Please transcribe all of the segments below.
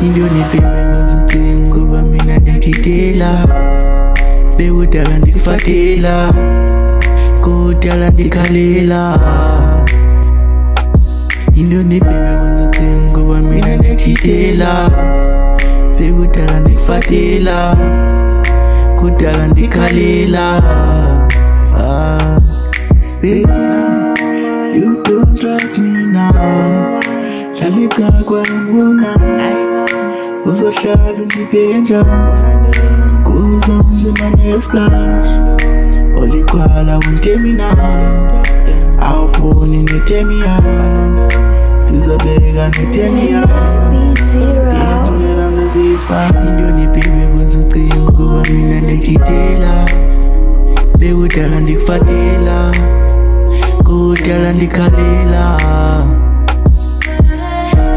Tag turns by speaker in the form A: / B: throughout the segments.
A: Indoni baby kwenza ucingo ngoba mina ndiyajidela. Bekudala ndikufatela, kudala ndikhalela. Indoni baby kwenza ucingo ngoba mina ndiyajidela. Bekudala ndikufatela, kudala ndikhalela. Baby, you don't trust me now. Hlala kwanguna uzohlala undibheke njani kuzo umzimba ne-splash olikwala unterminal awufuni ne-terminal ngizobeka ne-terminal ngiyathulela ngezifa. Indoni baby kwenza ucingo ngoba mina ndiyajidela. Bekudala ndikufatela, kudala ndikhalela.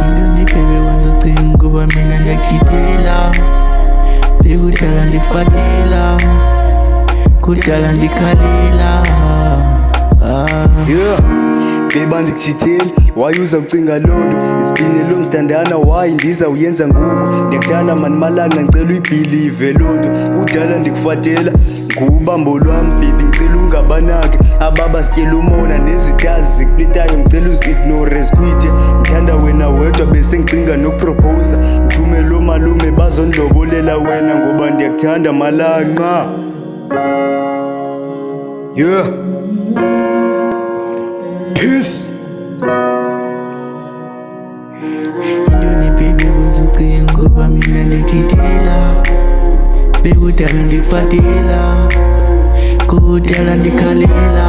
A: Indoni baby kwenza ucingo ngoba mina ndiyajidela. Bekudala ndikufatela, kudala ndikhalela.
B: Yeah, beba ndikujidela, wayuza ucinga lonto. It's been a long standana, why ndiza uyenza ngoku. Ndiyakuthanda mani malanga, ngicela uyibhilive lonto. Udala ndikufatela, ngubambo lwami baby, ngicela ungabanaki. Ababa sityela umona nezitazi zikuletayo, ngicela uzi-ignore zikwithe. Ngithanda wena wedwa bese ngicinga nokuproposa. Ngithume lo malume bazondlobolela wena ngoba ndiyakuthanda malanga. Yeah, peace.
A: Indoni baby kwenza ucingo ngoba mina ndiyajidela. Bekudala ndikufatela, kudala ndikhalela.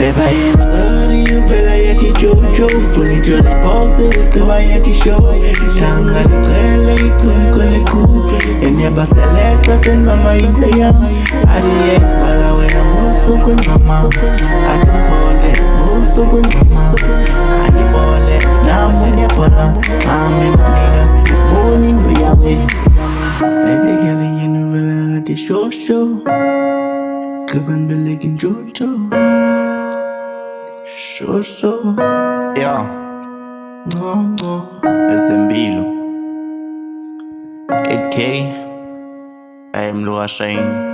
A: Babe, I am sorry, you feel like you're jojo. Funny to the box, you like you're show. Tanga licele, itungo liku. Enyaba select, send mama izaya. Adiye, wala wena musu kun mama. Adibole, musu kun mama. Adibole, na mwenye bola. Ame mwenye, phone in your way. Baby, girl, you know feel like you're show. Couldn't be like jojo. So
C: Yeah,
A: no.
C: Ezempilo 8K I am Lua Shane.